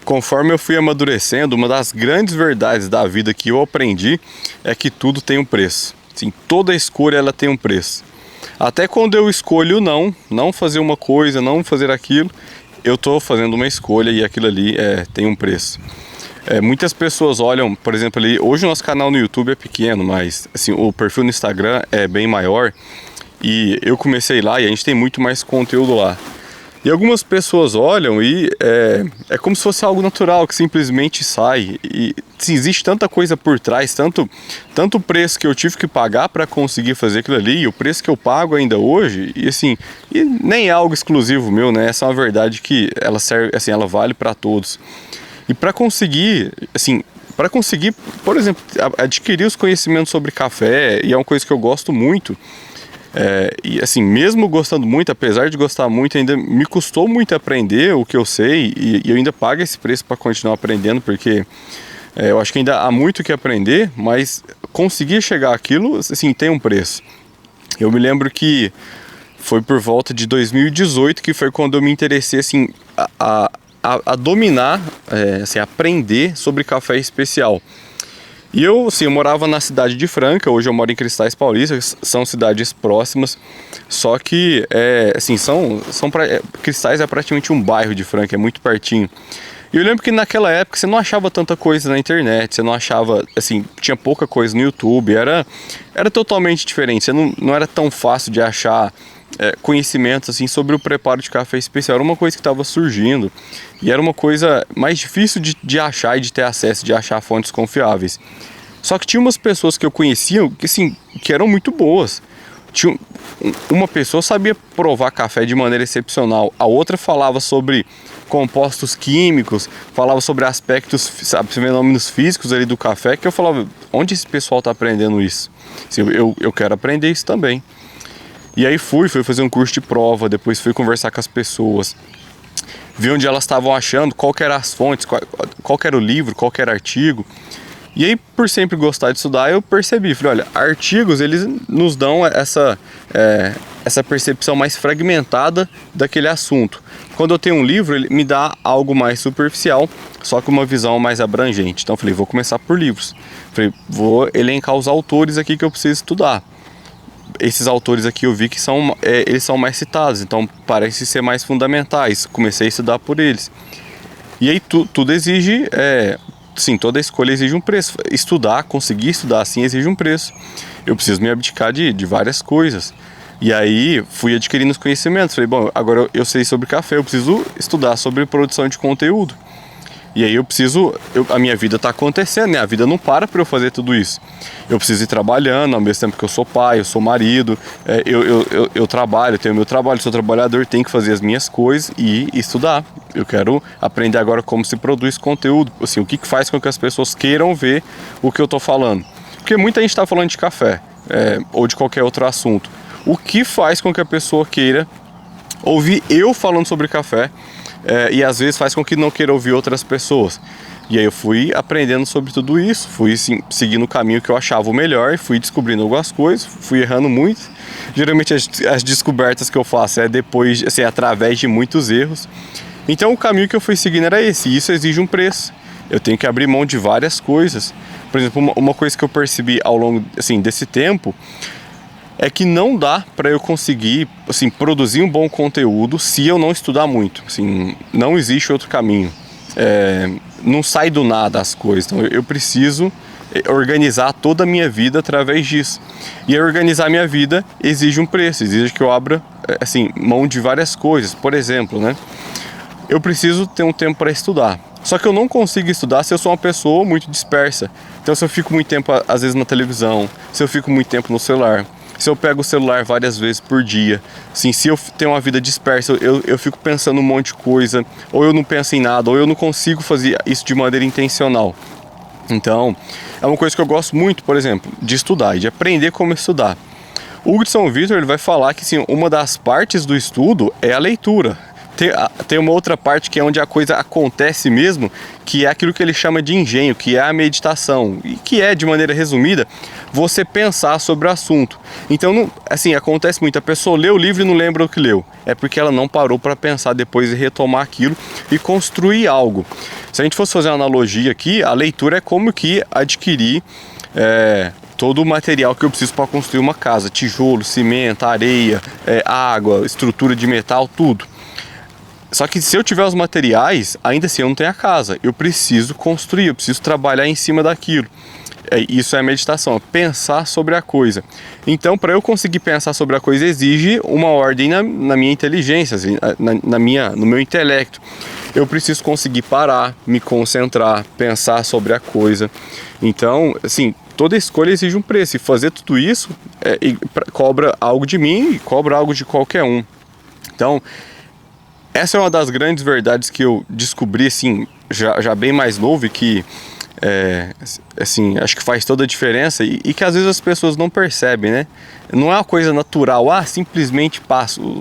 conforme eu fui amadurecendo, uma das grandes verdades da vida que eu aprendi é que tudo tem um preço. Sim, toda escolha ela tem um preço. Até quando eu escolho não fazer uma coisa, não fazer aquilo, eu estou fazendo uma escolha e aquilo ali tem um preço. Muitas pessoas olham, por exemplo, ali, hoje o nosso canal no YouTube é pequeno, mas assim, o perfil no Instagram é bem maior e eu comecei lá e a gente tem muito mais conteúdo lá. E algumas pessoas olham e é como se fosse algo natural, que simplesmente sai. E assim, existe tanta coisa por trás, tanto preço que eu tive que pagar para conseguir fazer aquilo ali, e o preço que eu pago ainda hoje, e assim, e nem é algo exclusivo meu, né? Essa é uma verdade que ela serve, assim, ela vale para todos. E para conseguir, por exemplo, adquirir os conhecimentos sobre café, e é uma coisa que eu gosto muito. E assim, mesmo gostando muito, apesar de gostar muito, ainda me custou muito aprender o que eu sei e eu ainda pago esse preço para continuar aprendendo, porque eu acho que ainda há muito o que aprender, mas conseguir chegar àquilo, assim, tem um preço. Eu me lembro que foi por volta de 2018 que foi quando eu me interessei assim, a dominar, assim, aprender sobre café especial. E eu morava na cidade de Franca, hoje eu moro em Cristais Paulista, são cidades próximas, só que, assim, Cristais é praticamente um bairro de Franca, é muito pertinho. E eu lembro que naquela época você não achava tanta coisa na internet, você não achava, assim, tinha pouca coisa no YouTube, era totalmente diferente, não era tão fácil de achar conhecimentos assim sobre o preparo de café especial. Era uma coisa que estava surgindo e era uma coisa mais difícil de achar e de ter acesso, de achar fontes confiáveis. Só que tinha umas pessoas que eu conhecia que, assim, que eram muito boas. Uma pessoa sabia provar café de maneira excepcional, a outra falava sobre compostos químicos, falava sobre aspectos, sabe, fenômenos físicos ali do café, que eu falava, onde esse pessoal está aprendendo isso? Assim, eu quero aprender isso também. E aí fui fazer um curso de prova, depois fui conversar com as pessoas, vi onde elas estavam achando, qual que eram as fontes, qual que era o livro, qual que era o artigo. E aí, por sempre gostar de estudar, eu percebi, falei, olha, artigos, eles nos dão essa percepção mais fragmentada daquele assunto. Quando eu tenho um livro, ele me dá algo mais superficial, só que uma visão mais abrangente. Então eu falei, vou começar por livros. Falei, vou elencar os autores aqui que eu preciso estudar. Esses autores aqui eu vi que eles são mais citados, então parece ser mais fundamentais. Comecei a estudar por eles. E aí tudo exige, sim, toda escolha exige um preço. Conseguir estudar assim exige um preço. Eu preciso me abdicar de várias coisas. E aí fui adquirindo os conhecimentos. Falei, bom, agora eu sei sobre café, eu preciso estudar sobre produção de conteúdo. E aí a minha vida está acontecendo, né? A vida não para eu fazer tudo isso. Eu preciso ir trabalhando, ao mesmo tempo que eu sou pai, eu sou marido, eu trabalho, eu tenho meu trabalho, sou trabalhador, tenho que fazer as minhas coisas e estudar. Eu quero aprender agora como se produz conteúdo, assim, o que faz com que as pessoas queiram ver o que eu estou falando. Porque muita gente está falando de café, ou de qualquer outro assunto. O que faz com que a pessoa queira ouvir eu falando sobre café, e às vezes faz com que não queira ouvir outras pessoas. E aí eu fui aprendendo sobre tudo isso, fui seguindo o caminho que eu achava o melhor, e fui descobrindo algumas coisas, fui errando muito. Geralmente as descobertas que eu faço depois, assim, através de muitos erros. Então o caminho que eu fui seguindo era esse, e isso exige um preço. Eu tenho que abrir mão de várias coisas. Por exemplo, uma coisa que eu percebi ao longo, assim, desse tempo é que não dá para eu conseguir, assim, produzir um bom conteúdo se eu não estudar muito. Assim, não existe outro caminho. Não sai do nada as coisas. Então eu preciso organizar toda a minha vida através disso. E organizar minha vida exige um preço, exige que eu abra, assim, mão de várias coisas. Por exemplo, né? Eu preciso ter um tempo para estudar. Só que eu não consigo estudar se eu sou uma pessoa muito dispersa. Então se eu fico muito tempo, às vezes, na televisão, se eu fico muito tempo no celular, se eu pego o celular várias vezes por dia, assim, se eu tenho uma vida dispersa, eu fico pensando um monte de coisa, ou eu não penso em nada, ou eu não consigo fazer isso de maneira intencional. Então, é uma coisa que eu gosto muito, por exemplo, de estudar e de aprender como estudar. O Hugo de São Vítor, ele vai falar que, assim, uma das partes do estudo é a leitura. Tem uma outra parte que é onde a coisa acontece mesmo, que é aquilo que ele chama de engenho, que é a meditação, e que é, de maneira resumida, você pensar sobre o assunto. Então, assim, acontece muito, a pessoa lê o livro e não lembra o que leu. É porque ela não parou para pensar depois e retomar aquilo e construir algo. Se a gente fosse fazer uma analogia aqui, a leitura é como que adquirir todo o material que eu preciso para construir uma casa: tijolo, cimento, areia, água, estrutura de metal, tudo. Só que se eu tiver os materiais, ainda assim eu não tenho a casa. Eu preciso construir, eu preciso trabalhar em cima daquilo. Isso é meditação, pensar sobre a coisa. Então, para eu conseguir pensar sobre a coisa, exige uma ordem na minha inteligência, assim, no meu intelecto. Eu preciso conseguir parar, me concentrar, pensar sobre a coisa. Então, assim, toda escolha exige um preço. E fazer tudo isso cobra algo de mim e cobra algo de qualquer um. Então, essa é uma das grandes verdades que eu descobri, assim, já bem mais novo, e que assim, acho que faz toda a diferença, e que às vezes as pessoas não percebem, né? Não é uma coisa natural, simplesmente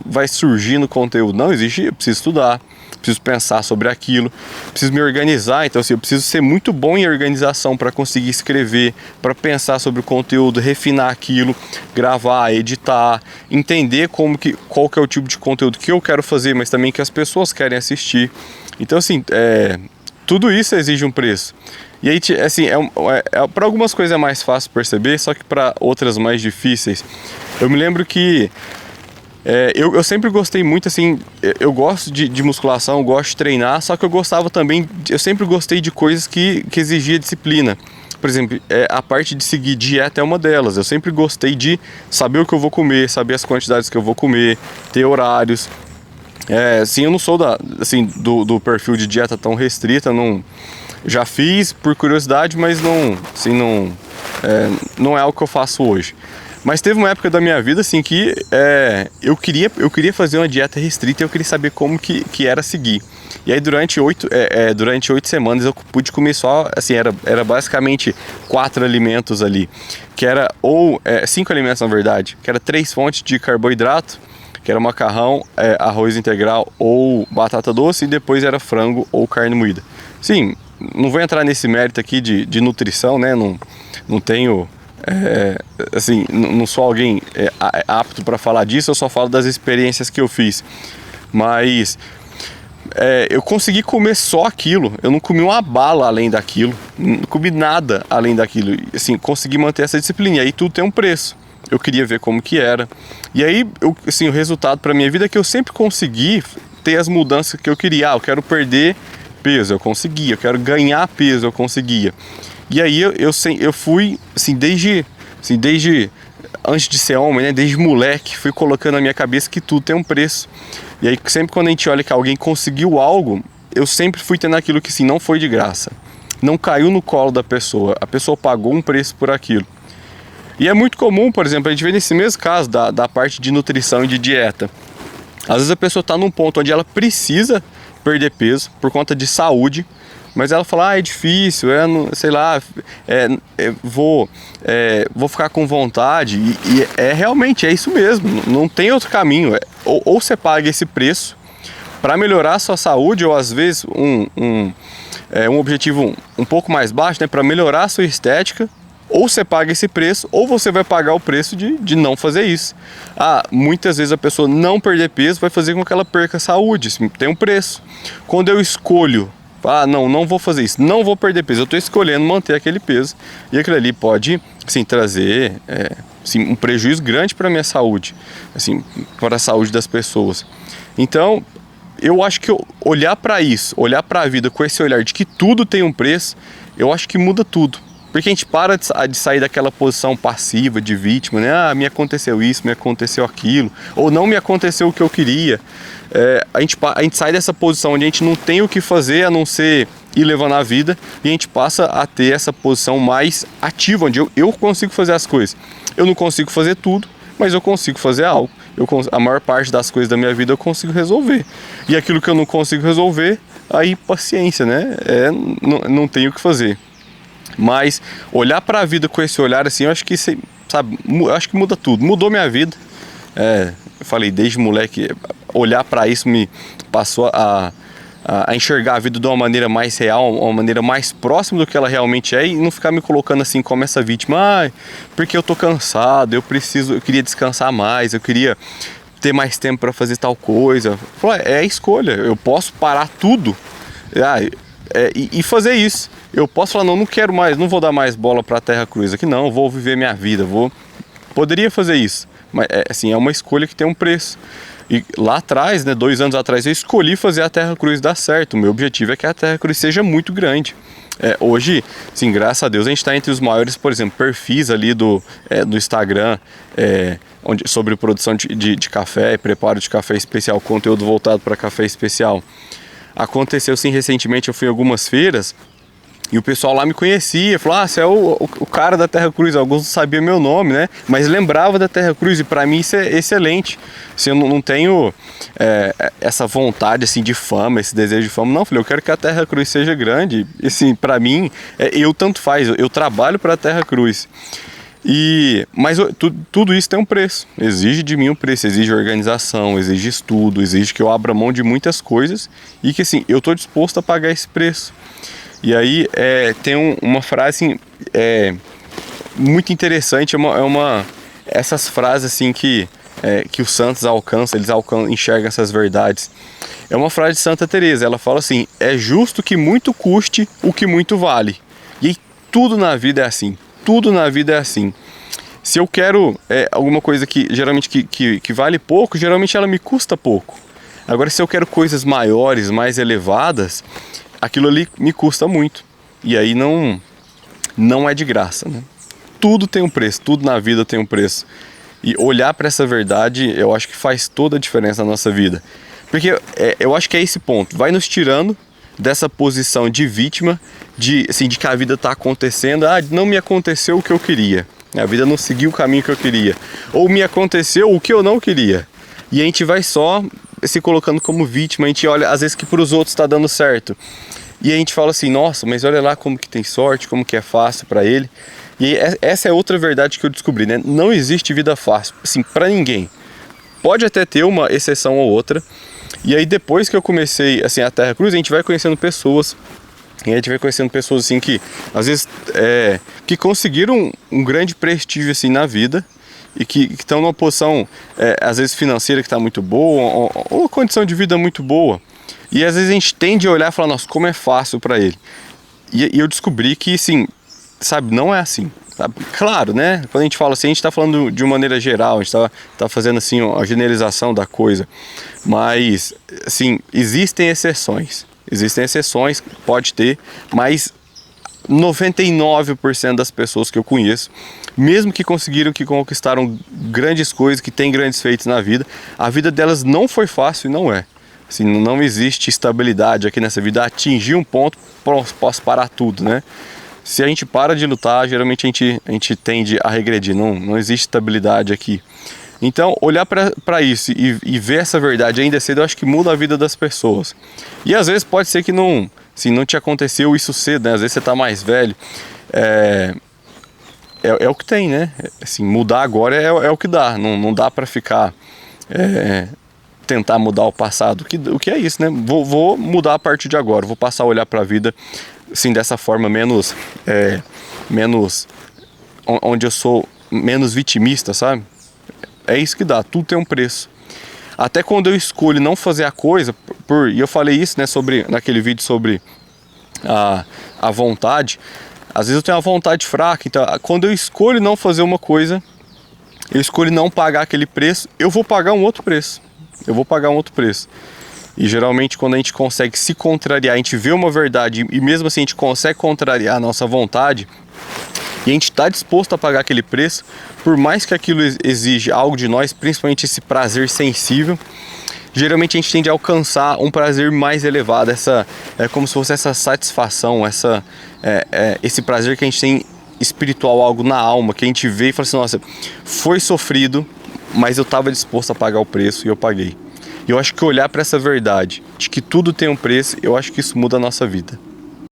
vai surgir no conteúdo. Não, existe, eu preciso estudar, preciso pensar sobre aquilo, preciso me organizar. Então, assim, eu preciso ser muito bom em organização para conseguir escrever, para pensar sobre o conteúdo, refinar aquilo, gravar, editar, entender qual que é o tipo de conteúdo que eu quero fazer, mas também que as pessoas querem assistir. Então, assim, tudo isso exige um preço. E aí, assim, para algumas coisas é mais fácil perceber, só que para outras mais difíceis. Eu me lembro que eu sempre gostei muito, assim, eu gosto de musculação, eu gosto de treinar, só que eu gostava também, eu sempre gostei de coisas que exigia disciplina. Por exemplo, a parte de seguir dieta é uma delas. Eu sempre gostei de saber o que eu vou comer, saber as quantidades que eu vou comer, ter horários. Assim, eu não sou do perfil de dieta tão restrita, não. Já fiz por curiosidade, mas não é algo que eu faço hoje. Mas teve uma época da minha vida, assim, que eu queria fazer uma dieta restrita, e eu queria saber como que era seguir. E aí durante 8 semanas eu pude comer só, assim, era basicamente 4 alimentos ali, que era, 5 alimentos na verdade, que era 3 fontes de carboidrato, que era macarrão, arroz integral ou batata doce, e depois era frango ou carne moída. Sim, não vou entrar nesse mérito aqui de nutrição, né? Não tenho, assim, não sou alguém apto para falar disso. Eu só falo das experiências que eu fiz. Mas eu consegui comer só aquilo. Eu não comi uma bala além daquilo. Não comi nada além daquilo. Assim, consegui manter essa disciplina. E aí tudo tem um preço. Eu queria ver como que era. E aí, assim, o resultado para minha vida é que eu sempre consegui ter as mudanças que eu queria. Eu quero perder peso, eu conseguia. Eu quero ganhar peso, eu conseguia. E aí eu fui, assim, desde antes de ser homem, né, desde moleque, fui colocando na minha cabeça que tudo tem um preço. E aí sempre quando a gente olha que alguém conseguiu algo, eu sempre fui tendo aquilo que, assim, não foi de graça. Não caiu no colo da pessoa. A pessoa pagou um preço por aquilo. E é muito comum, por exemplo, a gente vê nesse mesmo caso da parte de nutrição e de dieta. Às vezes a pessoa está num ponto onde ela precisa perder peso por conta de saúde, mas ela fala, é difícil, sei lá, vou ficar com vontade, e realmente é isso mesmo, não tem outro caminho. Ou você paga esse preço para melhorar a sua saúde, ou às vezes um objetivo um pouco mais baixo, né, para melhorar a sua estética. Ou você paga esse preço, ou você vai pagar o preço de não fazer isso. Muitas vezes a pessoa não perder peso vai fazer com que ela perca a saúde. Isso tem um preço. Quando eu escolho, não vou fazer isso, não vou perder peso, eu estou escolhendo manter aquele peso, e aquilo ali pode, assim, trazer assim, um prejuízo grande para a minha saúde, assim, para a saúde das pessoas. Então, eu acho que olhar para isso, olhar para a vida com esse olhar de que tudo tem um preço, eu acho que muda tudo. Porque a gente para de sair daquela posição passiva, de vítima, né? Me aconteceu isso, me aconteceu aquilo, ou não me aconteceu o que eu queria. A gente sai dessa posição onde a gente não tem o que fazer a não ser ir levando a vida, e a gente passa a ter essa posição mais ativa, onde eu consigo fazer as coisas. Eu não consigo fazer tudo, mas eu consigo fazer algo. A maior parte das coisas da minha vida eu consigo resolver. E aquilo que eu não consigo resolver, aí paciência, né? Não tenho o que fazer. Mas olhar para a vida com esse olhar, assim, eu acho que, sabe, eu acho que muda tudo. Mudou minha vida. Eu falei, desde moleque, olhar para isso me passou a enxergar a vida de uma maneira mais real, uma maneira mais próxima do que ela realmente é, e não ficar me colocando assim como essa vítima. Porque eu tô cansado, eu queria descansar mais, eu queria ter mais tempo para fazer tal coisa. É escolha, eu posso parar tudo. e fazer isso. Eu posso falar, não quero mais, não vou dar mais bola para a Terra Cruz aqui, não, vou viver minha vida, poderia fazer isso, mas assim, é uma escolha que tem um preço. E lá atrás, né, 2 anos atrás, eu escolhi fazer a Terra Cruz dar certo. O meu objetivo é que a Terra Cruz seja muito grande. Hoje, sim, graças a Deus, a gente está entre os maiores, por exemplo, perfis ali do Instagram, sobre produção de café, preparo de café especial, conteúdo voltado para café especial. Aconteceu, sim, recentemente, eu fui em algumas feiras e o pessoal lá me conhecia, falou, você é o cara da Terra Cruz. Alguns não sabiam meu nome, né? Mas lembrava da Terra Cruz, e para mim isso é excelente. Assim, eu não tenho essa vontade assim, de fama, esse desejo de fama. Não, falei, eu quero que a Terra Cruz seja grande. E assim, para mim, tanto faz, eu trabalho para a Terra Cruz. Mas tudo isso tem um preço, exige de mim um preço, exige organização, exige estudo, exige que eu abra mão de muitas coisas e que assim, eu estou disposto a pagar esse preço. E aí tem uma frase muito interessante, essas frases assim que os santos alcançam, enxergam essas verdades. É uma frase de Santa Teresa, ela fala assim, é justo que muito custe o que muito vale. E aí, tudo na vida é assim, tudo na vida é assim. Se eu quero alguma coisa que geralmente que vale pouco, geralmente ela me custa pouco. Agora, se eu quero coisas maiores, mais elevadas, aquilo ali me custa muito. E aí não é de graça, né? Tudo tem um preço, tudo na vida tem um preço. E olhar para essa verdade, eu acho que faz toda a diferença na nossa vida. Porque eu acho que é esse ponto, vai nos tirando dessa posição de vítima, de que a vida está acontecendo, não me aconteceu o que eu queria, a vida não seguiu o caminho que eu queria, ou me aconteceu o que eu não queria. E a gente vai só se colocando como vítima, a gente olha às vezes que para os outros está dando certo. E a gente fala assim, nossa, mas olha lá como que tem sorte, como que é fácil para ele. E essa é outra verdade que eu descobri, né? Não existe vida fácil, assim, para ninguém. Pode até ter uma exceção ou outra. E aí depois que eu comecei, assim, a Terra Cruz, a gente vai conhecendo pessoas. E a gente vai conhecendo pessoas, assim, que às vezes que conseguiram um grande prestígio, assim, na vida. E que estão numa posição, às vezes financeira que está muito boa, ou uma condição de vida muito boa. E às vezes a gente tende a olhar e falar, nossa, como é fácil para ele. E eu descobri que, assim, sabe, não é assim. Sabe? Claro, né? Quando a gente fala assim, a gente está falando de uma maneira geral, a gente tá fazendo assim a generalização da coisa. Mas, assim, existem exceções. Existem exceções, pode ter, mas 99% das pessoas que eu conheço, mesmo que conquistaram grandes coisas, que têm grandes feitos na vida, a vida delas não foi fácil e não é. Assim, não existe estabilidade aqui nessa vida. Atingir um ponto, posso parar tudo, né? Se a gente para de lutar, geralmente a gente tende a regredir. Não existe estabilidade aqui. Então, olhar para isso e ver essa verdade ainda cedo, eu acho que muda a vida das pessoas. E às vezes pode ser que não te aconteceu isso cedo, né? Às vezes você está mais velho. É o que tem, né? Assim, mudar agora é o que dá. Não dá para ficar... tentar mudar o passado, o que é isso, né? Vou mudar a partir de agora, vou passar a olhar para a vida assim, dessa forma menos onde eu sou menos vitimista, sabe? É isso que dá, tudo tem um preço. Até quando eu escolho não fazer a coisa, e eu falei isso, né, naquele vídeo sobre a vontade, às vezes eu tenho uma vontade fraca, então quando eu escolho não fazer uma coisa, eu escolho não pagar aquele preço, eu vou pagar um outro preço. E geralmente quando a gente consegue se contrariar, a gente vê uma verdade e mesmo assim a gente consegue contrariar a nossa vontade e a gente está disposto a pagar aquele preço, por mais que aquilo exija algo de nós, principalmente esse prazer sensível, geralmente a gente tende a alcançar um prazer mais elevado, é como se fosse essa satisfação, esse prazer que a gente tem espiritual, algo na alma, que a gente vê e fala assim, nossa, foi sofrido, mas eu estava disposto a pagar o preço e eu paguei. E eu acho que olhar para essa verdade, de que tudo tem um preço, eu acho que isso muda a nossa vida.